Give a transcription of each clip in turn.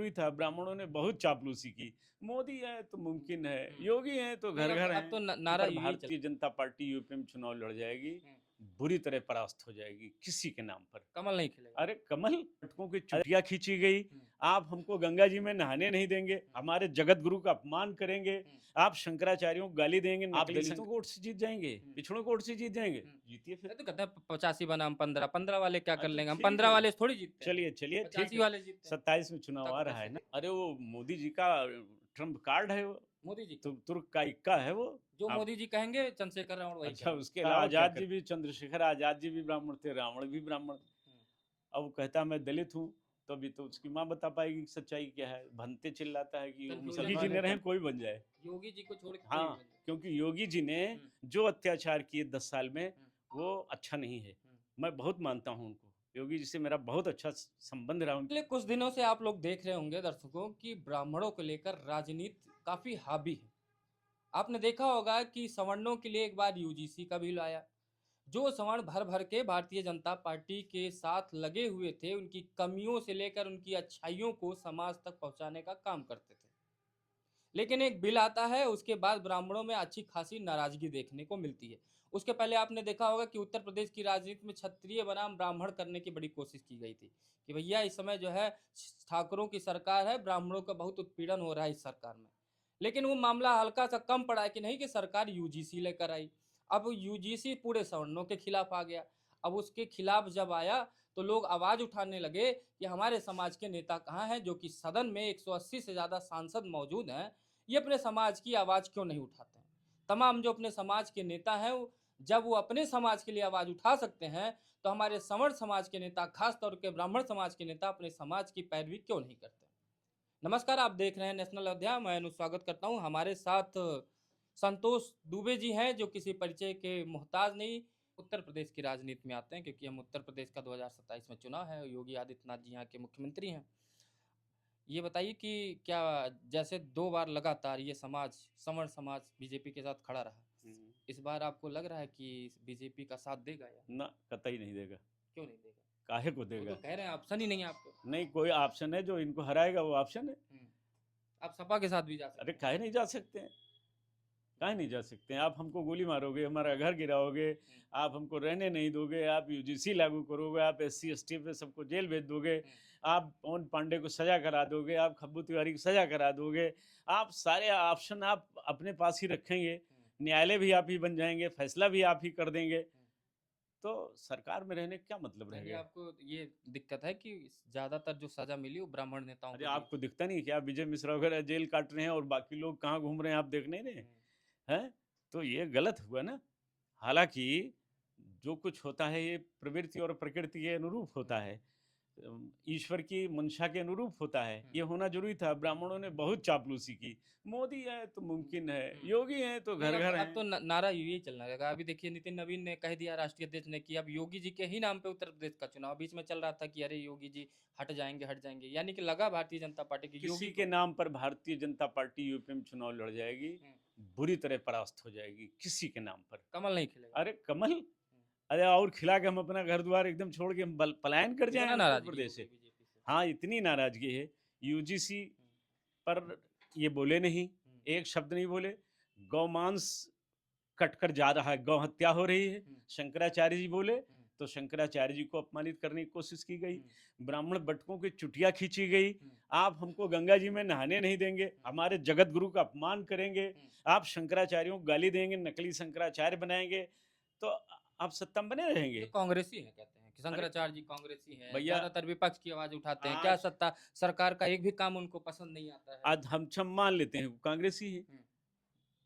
भी था, ब्राह्मणों ने बहुत चापलूसी की। मोदी है तो मुमकिन है, योगी हैं तो नहीं, घर घर अब हैं, तो नारा पर यही चल भारतीय जनता पार्टी यूपी में चुनाव लड़ जाएगी, बुरी तरह परास्त हो जाएगी किसी के नाम पर। कमल नहीं खिलेगा। अरे कमल पटकों की चुटिया खींची गई, आप हमको गंगा जी में नहाने नहीं देंगे, हमारे जगत गुरु का अपमान करेंगे, आप शंकराचार्यों को गाली देंगे, आप दलितों को वोट से जीत जाएंगे, पिछड़ों को वोट से जीत जाएंगे, जीतिए फिर। तो कहते हैं 85 बनाम 15, 15 वाले क्या कर अच्छा लेंगे? हम ठीक 15 है, वाले थोड़ी जीतते हैं, चलिए चलिए ठीक 85 है। वाले जीतते हैं। 27 में चुनाव जनता आ को रहा है कैसे ना, देखें? अरे वो मोदी जी का ट्रम्प कार्ड है वो, मोदी जी का तुर्क का इक्का है वो। जो आप मोदी जी कहेंगे चंद्रशेखर रावण वही अच्छा करेंगे। उसके अलावा आजाद जी भी, चंद्रशेखर आजाद जी भी ब्राह्मण थे, रावण भी ब्राह्मण। अब वो कहता मैं दलित हूँ, तो अभी तो उसकी माँ बता पाएगी कि सच्चाई क्या है। भनते चिल्लाता है कि कंफ्यूजन योगी जी वाले ने रहे कोई बन जाए। योगी जी को छोड़ के कोई भी हाँ, बन जाए। क्योंकि योगी जी ने जो अत्याचार किए 10 साल में, वो अच्छा नहीं है। मैं बहुत मानता हूँ उनको, योगी जी से मेरा बहुत अच्छा संबंध रहा। पिछले कुछ दिनों से आप लोग देख रहे होंगे दर्शकों कि ब्राह्मणों को लेकर राजनीति काफी हावी है। आपने देखा होगा कि सवर्णों के लिए एक बार यूजीसी का बिल आया। जो सवर्ण भर भर के भारतीय जनता पार्टी के साथ लगे हुए थे, उनकी कमियों से लेकर उनकी अच्छाइयों को समाज तक पहुंचाने का काम करते थे। लेकिन एक बिल आता है, उसके बाद ब्राह्मणों में अच्छी खासी नाराजगी देखने को मिलती है। उसके पहले आपने देखा होगा कि उत्तर प्रदेश की राजनीति में क्षत्रिय बनाम ब्राह्मण करने की बड़ी कोशिश की गई थी कि भैया इस समय जो है ठाकुरों की सरकार है, ब्राह्मणों का बहुत उत्पीड़न हो रहा है इस सरकार में। लेकिन वो मामला हल्का सा कम पड़ा है कि नहीं, कि सरकार यूजीसी लेकर आई। अब यूजीसी पूरे सवर्णों के खिलाफ आ गया। अब उसके खिलाफ जब आया तो लोग आवाज उठाने लगे कि हमारे समाज के नेता कहाँ हैं, जो कि सदन में 180 से ज्यादा सांसद मौजूद हैं, ये अपने समाज की आवाज क्यों नहीं उठाते हैं। तमाम जो अपने समाज के नेता हैं, जब वो अपने समाज के लिए आवाज उठा सकते हैं, तो हमारे सवर्ण समाज के नेता, खास तौर के ब्राह्मण समाज के नेता अपने समाज की पैरवी क्यों नहीं करते। नमस्कार, आप देख रहे हैं नेशनल अयोध्या। मैं स्वागत करता हूं। हमारे साथ संतोष दुबे जी हैं, जो किसी परिचय के मोहताज नहीं, उत्तर प्रदेश की राजनीति में आते हैं, क्योंकि हम उत्तर प्रदेश का 2027 में चुनाव है, योगी आदित्यनाथ जी यहाँ के मुख्यमंत्री हैं। ये बताइए कि क्या जैसे 2 बार लगातार ये समाज, सवर्ण समाज बीजेपी के साथ खड़ा रहा, इस बार आपको लग रहा है कि बीजेपी का साथ देगा या ना, कतई नहीं देगा। क्यों नहीं देगा? काहे को वो देगा? तो कह रहे हैं ऑप्शन ही नहीं है आपको। नहीं, कोई ऑप्शन है जो इनको हराएगा, वो ऑप्शन है। आप सपा के साथ भी जा सकते अरे हैं। काहे नहीं जा सकते हैं, काहे नहीं जा सकते हैं। आप हमको गोली मारोगे, हमारा घर गिराओगे, आप हमको रहने नहीं दोगे, आप यूजीसी लागू करोगे, आप SC ST पे सबको जेल भेज दोगे, आप पवन पांडे को सजा करा दोगे, आप खब्बू तिवारी को सजा करा दोगे, आप सारे ऑप्शन आप अपने पास ही रखेंगे, न्यायालय भी आप ही बन जाएंगे, फैसला भी आप ही कर देंगे, तो सरकार में रहने का क्या मतलब रह यानी गया? आपको ये दिक्कत है कि ज्यादातर जो सजा मिली वो ब्राह्मण नेताओं अरे को दी। आपको दिखता नहीं क्या, विजय मिश्रा वगैरह जेल काट रहे हैं और बाकी लोग कहाँ घूम रहे हैं, आप देख नहीं रहे हैं? तो ये गलत हुआ ना। हालांकि जो कुछ होता है ये प्रवृत्ति और प्रकृति के अनुरूप होता है, ईश्वर की मंशा के अनुरूप होता है, ये होना जरूरी था। ब्राह्मणों ने बहुत चापलूसी की। मोदी है तो मुमकिन है, योगी हैं तो नहीं, घर घर अब तो हैं। नारा यही चलने लगा। अभी देखिए नितिन नवीन ने कह दिया, राष्ट्रीय अध्यक्ष ने, कि अब योगी जी के ही नाम पे उत्तर प्रदेश का चुनाव। बीच में चल रहा था कि अरे योगी जी हट जाएंगे, यानी कि लगा भारतीय जनता पार्टी की किसी योगी के नाम पर भारतीय जनता पार्टी यूपी में चुनाव लड़ जाएगी, बुरी तरह परास्त हो जाएगी किसी के नाम पर। कमल नहीं खिलेगा। अरे कमल, अरे और खिला के हम अपना घर द्वार एकदम छोड़ के हम पलायन कर जाएं इतना उत्तर नाराजगी हो प्रदेश गई से? बीजेपी से। हाँ, इतनी नाराजगी है। यूजीसी पर ये बोले नहीं, एक शब्द नहीं बोले। गौमांस कटकर जा रहा है, गौ हत्या हो रही है, शंकराचार्य जी बोले तो शंकराचार्य जी को अपमानित करने की कोशिश की गई। ब्राह्मण बटकों की चुटिया खींची गई, आप हमको गंगा जी में नहाने नहीं देंगे, हमारे जगत गुरु का अपमान करेंगे, आप शंकराचार्यों को गाली देंगे, नकली शंकराचार्य बनाएंगे, तो आप सत्ता में बने रहेंगे। तो कांग्रेसी है, कहते हैं कि अरे शंकराचार्य जी कांग्रेसी हैं, भैया, ज्यादातर विपक्ष की आवाज उठाते हैं। क्या आज सत्ता सरकार का एक भी काम उनको पसंद नहीं आता है? आज हम मान लेते हैं वो कांग्रेसी है,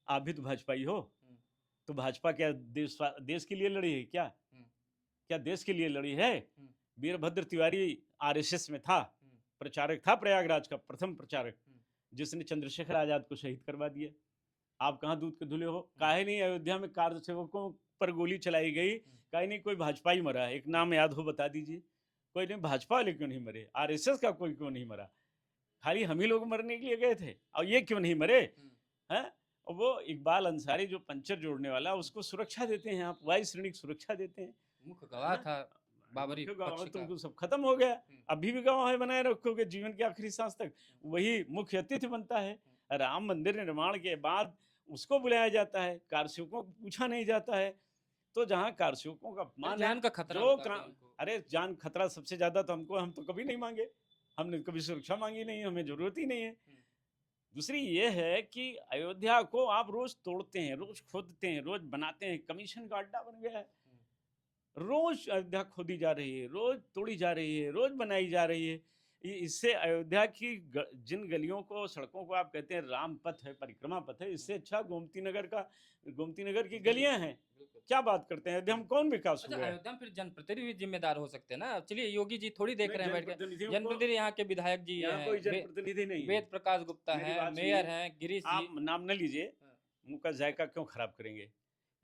आप भी तो भाजपाई हो, तो भाजपा क्या देश के लिए लड़ी है क्या? क्या देश के लिए लड़ी है? वीरभद्र तिवारी RSS में था, प्रचारक था, प्रयागराज का प्रथम प्रचारक, जिसने चंद्रशेखर आजाद को शहीद करवा दिया। आप कहाँ दूध के धुले हो? काहे नहीं अयोध्या में कार सेवकों पर गोली चलाई गई, काहे नहीं कोई भाजपा ही मरा? एक नाम याद हो बता दीजिए। कोई नहीं, भाजपा वाले क्यों नहीं मरे? RSS का कोई क्यों नहीं मरा? खाली हम ही लोग मरने के लिए गए थे, और ये क्यों नहीं मरे हैं? और वो इकबाल अंसारी जो पंचर जोड़ने वाला, उसको सुरक्षा देते हैं आप, वायु श्रेणी की सुरक्षा देते हैं, मुख्य है गवाह ना? था। बाबरी रखो गाँव पक्ष का। तो सब खत्म हो गया। हम्म, अभी भी गाँव है बनाए रखोगे जीवन की आखिरी सांस तक, वही मुख्य अतिथि बनता है। राम मंदिर निर्माण के बाद उसको बुलाया जाता है, कारसेवकों को पूछा नहीं जाता है। तो जहाँ कारसेवकों का फिर अपमान है, जान का खतरा जो बताते हैं क्रा उनको। अरे जान खतरा सबसे ज़्यादा तो हमको, हम तो कभी नहीं माँगे। हमने कभी सुरक्षा माँगी नहीं, हमें ज़रूरत ही नहीं है। हम्म, दूसरी ये है कि अयोध्या को आप रोज़ तोड़ते हैं, रोज़ खोदते हैं, रोज़ बनाते हैं, कमीशन का अड्डा बन गया है। रोज अयोध्या खोदी जा रही है, रोज तोड़ी जा रही है, रोज बनाई जा रही है। इससे अयोध्या की जिन गलियों को, सड़कों को आप कहते हैं राम पथ है, परिक्रमा पथ है, इससे अच्छा गोमती नगर की गलियां हैं। बिल्कुल। क्या बात करते हैं, अयोध्या में कौन विकास अच्छा, हुआ है? अयोध्या में फिर जनप्रतिनिधि भी जिम्मेदार हो सकते हैं ना। चलिए, योगी जी थोड़ी देख नहीं, रहे हैं बैठ के। जनप्रतिनिधियों को, जनप्रतिनिधि यहाँ के विधायक जी यहाँ हैं, कोई जनप्रतिनिधि नहीं है। वेद प्रकाश गुप्ता मेरी हैं, बात मेयर सुनिए, हैं, गिरीश जी। आप नाम न लीजिए, हाँ, मुंह का जायका क्यों खराब करेंगे?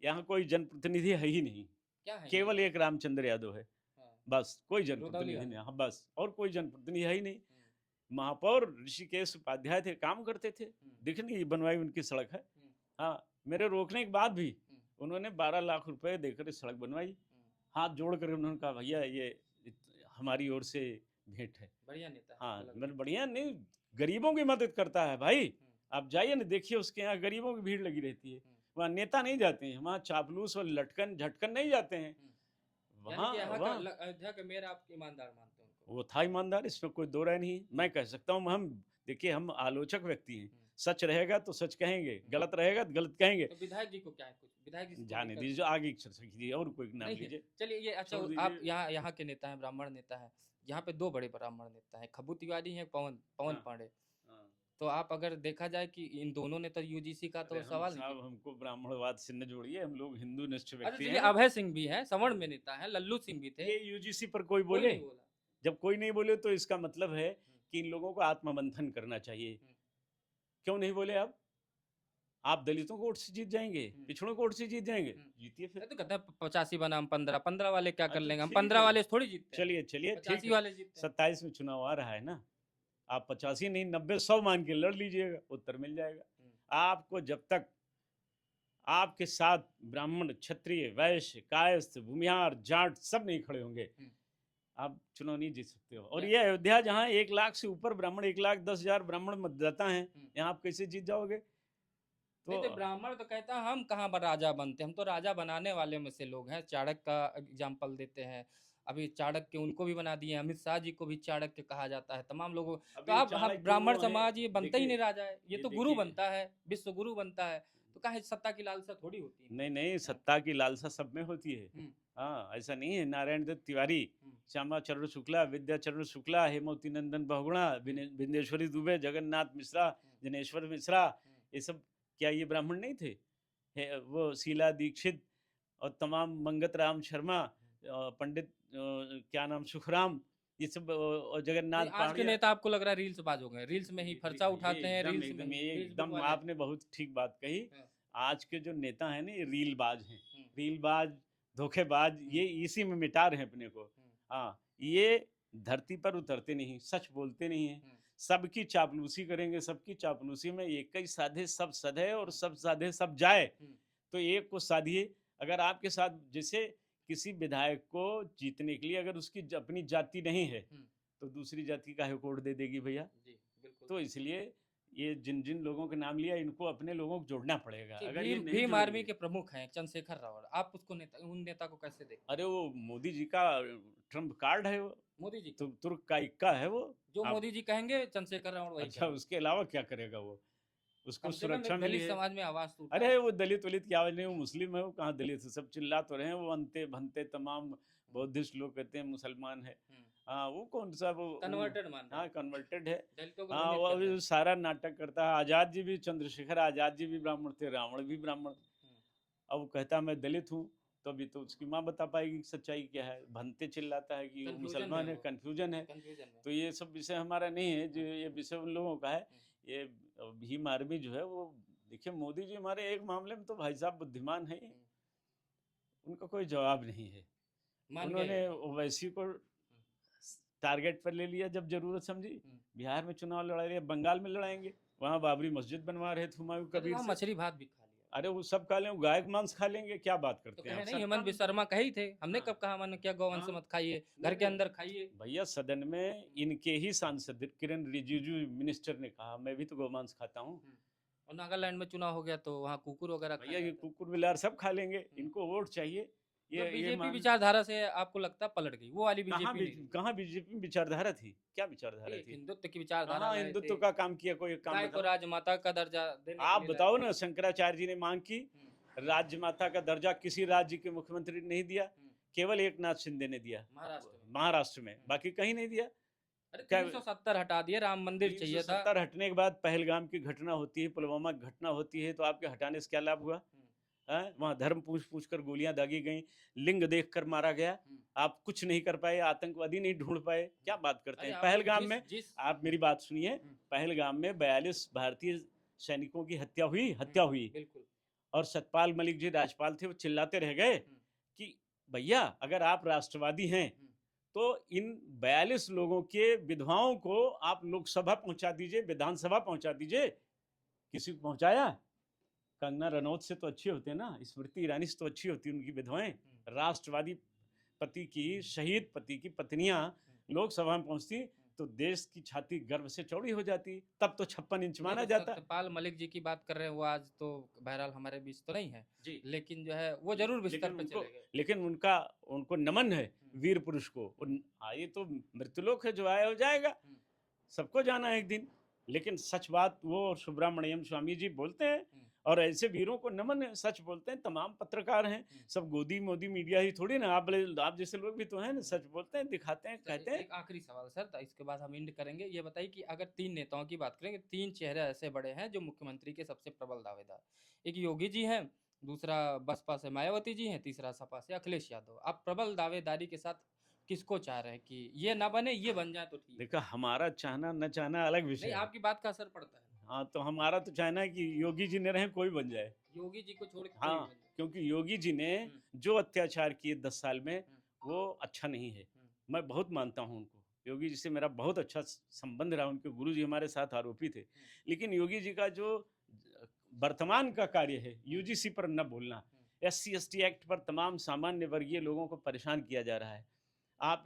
यहाँ कोई जनप्रतिनिधि है ही नहीं, क्या है ये? केवल एक रामचंद्र यादव है। हाँ, बस कोई रुदौली जनप्रतिनिधि वाले। नहीं, हाँ बस, और कोई जनप्रतिनिधि है ही नहीं। हम्म, महापौर ऋषिकेश उपाध्याय थे, काम करते थे, हम्म, दिख नहीं बनवाई उनकी सड़क है। हम्म, हाँ, मेरे रोकने के बाद भी हम्म, उन्होंने 12 लाख रुपए देकर ये सड़क बनवाई। हम्म। हाथ जोड़ कर उन्होंने कहा भैया ये हमारी ओर से भेंट है। बढ़िया नेता है, हाँ, हमको लग रहा मतलब बढ़िया नहीं, गरीबों की मदद करता है भाई। है। आप जाइए ना, देखिए उसके यहाँ गरीबों की भीड़ लगी रहती है। वहाँ नेता नहीं जाते हैं, वहाँ चापलूस और लटकन झटकन नहीं जाते हैं। यानी वहाँ कि यहाँ का वहाँ अयोध्या का मेयर आप ईमानदार मानते हैं उनको। वो था ईमानदार, इसमें कोई दो राय नहीं है। मैं कह सकता हूँ, हम देखिए हम आलोचक व्यक्ति हैं, सच रहेगा तो सच कहेंगे, गलत रहेगा तो गलत कहेंगे। तो विधायक जी को क्या है, कुछ विधायक जी से कोई जाने दिक्कत दीजिए, आगे की चर्चा कीजिए, और कोई नाम नहीं है? लीजिए। चलिए, ये अच्छा, छोड़ आप दीजिए। यहाँ के नेता हैं, ब्राह्मण नेता हैं। यहाँ पे दो बड़े ब्राह्मण नेता हैं, खब्बू तिवारी हैं, पवन पवन हाँ, पांडे। हाँ। तो आप अगर देखा जाए कि इन दोनों ने तो यूजीसी का अरे तो हम सवाल नहीं साहब, किया। हमको ब्राह्मणवाद से न जोड़िए, हम लोग हिंदू निष्ठ अच्छा, व्यक्ति चलिए, हैं। अभय सिंह भी हैं, सवर्ण में नेता हैं, लल्लू सिंह भी थे। ये यूजीसी पर कोई कोई बोले? नहीं बोला। जब कोई नहीं बोले तो इसका मतलब है कि इन लोगों को आत्ममंथन करना चाहिए। क्यों नहीं बोले आप? आप दलितों को वोट से जीत जाएंगे, पिछड़ों को वोट से जीत जाएंगे, जीतिए ये फिर। तो कहते हैं 85 बनाम 15, 15 वाले क्या कर अच्छा लेंगे, हम ठीक 15 है, वाले थोड़ी जीतते हैं, चलिए चलिए ठीक 85 है। वाले जीतते हैं। 27 में चुनाव आ रहा है ना, आप 85 नहीं 90 100 मान के लड़ लीजिएगा, उत्तर मिल जाएगा। आपको जब तक आपके साथ ब्राह्मण, क्षत्रिय, वैश्य, कायस्थ, भूमिहार, जाट सब नहीं खड़े होंगे, आप चुनाव नहीं जीत सकते हो। और ये अयोध्या जहाँ 1 लाख से ऊपर ब्राह्मण, 1,10,000 ब्राह्मण मतदाता हैं, यहाँ आप कैसे जीत जाओगे? नहीं तो तो ब्राह्मण तो कहता है हम कहाँ राजा बनते, हम तो राजा बनाने वाले में से लोग हैं। चाणक्य का एग्जाम्पल देते हैं, अभी चाणक्य उनको भी बना दिए, अमित शाह जी को भी चाणक्य कहा जाता है, तमाम लोगों। तो अभी आप चाणक्य ब्राह्मण वो हैं, समाज ये बनता ही देखिए नहीं राजा है, ये ये तो गुरु देखिए, बनता है, विश्व गुरु बनता है। तो कहा सत्ता की लालसा थोड़ी होती है। नहीं नहीं, सत्ता की लालसा सब में होती है। हाँ, ऐसा नहीं है। नारायण दत्त तिवारी, श्यामा चरण शुक्ला, विद्या चरण शुक्ला, हेमवती नंदन बहुगुणा, बिंदेश्वरी दुबे, जगन्नाथ मिश्रा, जनेश्वर मिश्रा, ये सब क्या ये ब्राह्मण नहीं थे? वो शीला दीक्षित और तमाम मंगत राम शर्मा, पंडित क्या नाम, सुखराम, ये सब, और जगन्नाथ नहीं, आज के पहाड़िया। नेता आपको लग रहा है रील्स बाज हो गए, रील्स में ही खर्चा उठाते हैं, एकदम रील्स में एकदम, ही ये फेसबुक एकदम वाले। आपने बहुत ठीक बात कही। हाँ। आज के जो नेता हैं ना, ये रीलबाज हैं, रीलबाज, धोखेबाज, ये इसी में मिटा रहे हैं अपने को। हाँ, ये धरती पर उतरते नहीं, सच बोलते नहीं हैं, सबकी चापलूसी करेंगे, सबकी चापलूसी में एक ही साधे सब सधे और सब साधे सब जाए। तो एक को साधिए। अगर आपके साथ, जैसे किसी विधायक को जीतने के लिए अगर उसकी अपनी जाति नहीं है, तो दूसरी जाति का वोट दे देगी भैया। जी, बिल्कुल। तो इसलिए ये जिन जिन लोगों के नाम लिया, इनको अपने लोगों को जोड़ना पड़ेगा। अगर ये नहीं भीम आर्मी जोड़ेंगे, के प्रमुख हैं चंद्रशेखर रावत, आप उसको नेता, उन नेता को कैसे देखते अरे वो मोदी जी का ट्रम्प कार्ड है वो, हैं? मोदी जी तो तुर्क का इक्का है वो। जो आप मोदी जी कहेंगे चंद्रशेखर रावत वही अच्छा, करेंगे। उसके अलावा क्या करेगा वो? उसको कम से कम सुरक्षा एक मिली दलित है। समाज में आवाज तो उठा अरे है। वो दलित वलित की आवाज नहीं, वो मुस्लिम है, वो कहाँ दलित है? सब चिल्ला तो रहे हैं, वो अंते भंते तमाम बौद्धिस्ट लोग कहते हैं मुसलमान है। हाँ, वो कौन सा वो कन्वर्टेड मान रहे हाँ, हैं, कन्वर्टेड है। दलितों को हाँ, भ्रमित वो कर रहे अभी हैं। सारा नाटक करता है। आजाद जी भी, चंद्रशेखर आजाद जी भी ब्राह्मण थे, रावण भी ब्राह्मण। अब वो कहता मैं दलित हूँ, तो अभी तो उसकी माँ बता पाएगी कि सच्चाई क्या है। भंते चिल्लाता है कि वो Confusion मुसलमान में है, वो। कन्फ्यूजन है। कंफ्यूजन में। तो ये सब विषय हमारा नहीं है, जो ये विषय उन लोगों का है। ये भीम आर्मी जो है वो, देखिए मोदी जी हमारे एक मामले में तो भाई साहब बुद्धिमान है, उनका कोई जवाब नहीं है। मान उन्होंने गए। ओवैसी को टारगेट पर ले लिया जब जरूरत समझी। बिहार में चुनाव लड़ा लिया, बंगाल में लड़ाएंगे, वहाँ बाबरी मस्जिद बनवा रहे थे हुमायूं अरे कबीर वहाँ से। मछली भात भी खा लिया। अरे वो सब खा लें, वो गाय का मांस खा लेंगे, क्या बात तो करते हैं कहे आप? नहीं, सत्ता हेमंत में विश्व शर्मा कहे ही थे, हमने हाँ, कब कहा मन क्या गौवंश हाँ, मत खाइए, घर नहीं के नहीं अंदर खाइए। भैया, सदन में इनके ही सांसद किरण रिजिजू मिनिस्टर ने कहा मैं भी तो गोमांस खाता हूँ। और नागालैंड में चुनाव हो गया तो वहाँ कुकुर वगैरह भैया खाया ये जाता है। कुकुर बिलार सब खा लेंगे, इनको वोट चाहिए। मतलब ये बीजेपी मान विचारधारा से आपको लगता है पलट गई, वो वाली बीजेपी नहीं रही। कहाँ बीजेपी में विचारधारा थी? क्या विचारधारा एक थी? हिंदुत्व की विचारधारा कहाँ लाए थे, हिंदुत्व का काम किया? कोई एक काम गाय को बताओ। राजमाता का दर्जा देने के आप लिए लाए बताओ थे। ना, शंकराचार्य जी ने मांग की, हम्म, राजमाता का दर्जा किसी राज्य के मुख्यमंत्री ने नहीं दिया, हम्म, केवल एकनाथ शिंदे ने दिया महाराष्ट्र में। महाराष्ट्र में, बाकी कहीं नहीं दिया। अरे क्या 370 हटा दिए, राम मंदिर चाहिए था। 370 हटने के बाद पहलगाम की घटना होती है, पुलवामा की घटना होती है, तो आपके हटाने से क्या लाभ हुआ? वहां धर्म पूछ पूछ कर गोलियां दागी गई, लिंग देख कर मारा गया, आप कुछ नहीं कर पाए, आतंकवादी नहीं ढूंढ पाए, क्या बात करते अरे हैं? आप लोग पहलगाम जिस में जिस आप मेरी बात सुनिए, पहलगाम में 42 भारतीय सैनिकों की हत्या हुई, बिल्कुल। और सतपाल मलिक जी राज्यपाल थे, वो चिल्लाते रह गए कि भैया अगर आप राष्ट्रवादी हैं तो इन 42 लोगों के विधवाओं को आप लोकसभा पहुंचा दीजिए, विधानसभा पहुंचा दीजिए। किसी को पहुंचाया? कंगना रनौत से तो अच्छी होती है ना, स्मृति ईरानी से तो अच्छी होती है उनकी विधवाएं। राष्ट्रवादी पति की, शहीद पति की पत्नियां लोकसभा में पहुंचती तो देश की छाती गर्व से चौड़ी हो जाती, तब तो 56 इंच नहीं माना तो जाता। सत्यपाल मलिक जी की बात कर रहे हैं, वो आज तो बहरहाल हमारे बीच तो नहीं है, जी लेकिन जो है वो जरूर बिस्तर पे चले गए। लेकिन उनका उनको नमन है, वीर पुरुष को। ये तो मृत्युलोक है, जो आया हो जाएगा, सबको जाना है एक दिन। लेकिन सच बात वो सुब्रमण्यम स्वामी जी बोलते हैं, और ऐसे वीरों को नमन है, सच बोलते हैं। तमाम पत्रकार हैं, सब गोदी मोदी मीडिया ही थोड़ी ना, आप जैसे लोग भी तो हैं ना, सच बोलते हैं, दिखाते हैं, कहते हैं। एक आखिरी सवाल सर, तो इसके बाद हम एंड करेंगे। ये बताइए कि अगर तीन नेताओं की बात करेंगे, तीन चेहरे ऐसे बड़े हैं जो मुख्यमंत्री के सबसे प्रबल दावेदार, एक योगी जी हैं, दूसरा बसपा से मायावती जी हैं, तीसरा सपा से अखिलेश यादव। आप प्रबल दावेदारी के साथ किसको चाह रहे हैं कि ये ना बने, ये बन जाए तो ठीक है? देखा, हमारा चाहना न चाहना अलग विषय नहीं, है। आपकी बात का असर पड़ता है। हाँ, तो हमारा तो चाहना है कि योगी जी ने रहे, कोई बन जाए। योगी जी को छोड़ के कोई भी हाँ, बन जाए। क्योंकि योगी जी ने जो अत्याचार किए 10 साल में, वो अच्छा नहीं है। मैं बहुत मानता हूँ उनको, योगी जी से मेरा बहुत अच्छा संबंध रहा, उनके गुरु जी हमारे साथ आरोपी थे। लेकिन योगी जी का जो वर्तमान का कार्य है, यूजीसी पर न बोलना, एससी एसटी एक्ट पर तमाम सामान्य वर्गीय लोगों को परेशान किया जा रहा है। आप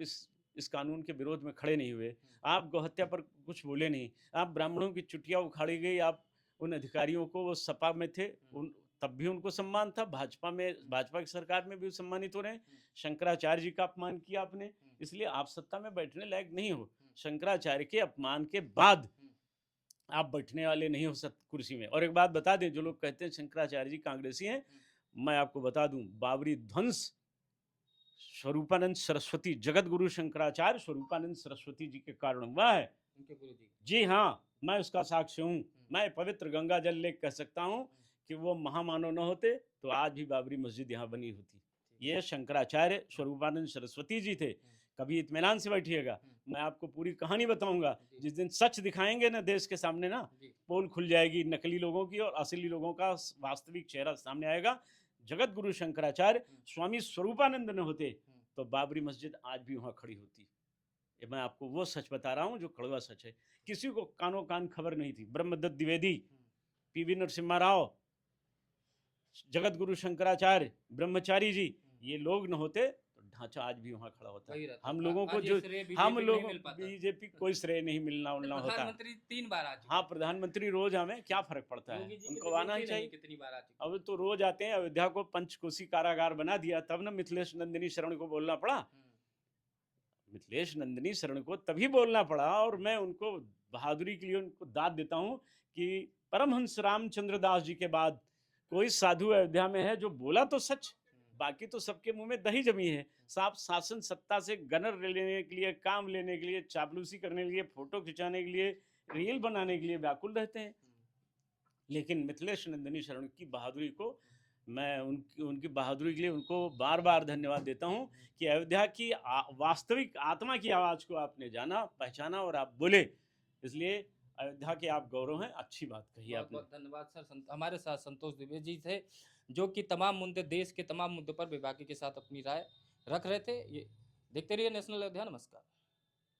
इस कानून के विरोध में खड़े नहीं हुए, आप गौहत्या पर कुछ बोले नहीं, आप ब्राह्मणों की चुटिया उखाड़ी गई, आप उन अधिकारियों को, वो सपा में थे, उन तब भी उनको सम्मान था, भाजपा की सरकार में भी सम्मानित हो रहे हैं। शंकराचार्य जी का अपमान किया आपने, इसलिए आप सत्ता में बैठने लायक नहीं हो। शंकराचार्य के अपमान के बाद आप बैठने वाले नहीं हो कुर्सी में। और एक बात बता दें, जो लोग कहते हैं शंकराचार्य जी कांग्रेसी हैं, मैं आपको बता दूं, बाबरी ध्वंस स्वरूपानंद सरस्वती, जगत गुरु शंकराचार्य स्वरूपानंद सरस्वती जी के कारण हुआ है। उनके गुरु जी। जी हाँ, मैं उसका साक्ष्य हूँ। मैं पवित्र गंगा जल लेकर कह सकता हूँ कि वो महामानव न होते तो आज भी बाबरी मस्जिद यहाँ बनी होती। ये शंकराचार्य स्वरूपानंद सरस्वती जी थे। कभी इत्मीनान से बैठिएगा, मैं आपको पूरी कहानी बताऊंगा। जिस दिन सच दिखाएंगे ना देश के सामने ना, पोल खुल जाएगी नकली लोगों की, और असली लोगों का वास्तविक चेहरा सामने आएगा। जगत गुरु शंकराचार्य स्वामी स्वरूपानंद न होते तो बाबरी मस्जिद आज भी वहाँ खड़ी होती। ये मैं आपको वो सच बता रहा हूँ जो कड़वा सच है। किसी को कानो कान खबर नहीं थी। ब्रह्मदत्त द्विवेदी, पीवी नरसिम्हा राव, जगत गुरु शंकराचार्य, ब्रह्मचारी जी, ये लोग न होते तो ढांचा आज भी वहाँ खड़ा होता। हम लोगों को जो हम लोगों बीजेपी कोई श्रेय नहीं मिलना होता। प्रधानमंत्री 3 बार आ चुके। हाँ, प्रधानमंत्री रोज आवे, क्या फर्क पड़ता है, उनको आना ही चाहिए। कितनी बार आ चुके। अब तो रोज आते हैं। अयोध्या को पंचकोसी कारागार बना दिया, तब न मिथिलेश नंदिनी शरण को बोलना पड़ा। मिथिलेश नंदिनी शरण को तभी बोलना पड़ा, और मैं उनको बहादुरी के लिए उनको दाद देता हूँ कि परमहंस रामचंद्र दास जी के बाद कोई साधु अयोध्या में है जो बोला तो सच, बाकी तो सबके मुंह में दही जमी है। साफ शासन सत्ता से गनर लेने के लिए, काम लेने के लिए, चापलूसी करने के लिए, फोटो खिंचाने के लिए, रील बनाने के लिए व्याकुल रहते हैं। लेकिन मिथिलेश नंदिनी शरण की बहादुरी को मैं उनकी बहादुरी के लिए उनको बार बार धन्यवाद देता हूं कि अयोध्या की वास्तविक आत्मा की आवाज़ को आपने जाना, पहचाना और आप बोले। इसलिए अयोध्या के आप गौरव हैं। अच्छी बात कही आपने। बहुत धन्यवाद सर। हमारे साथ संतोष द्विवेदी जी थे, जो कि तमाम मुद्दे, देश के तमाम मुद्दों पर विभागी के साथ अपनी राय रख रहे थे। ये देखते रहिए नेशनल अयोध्या। नमस्कार।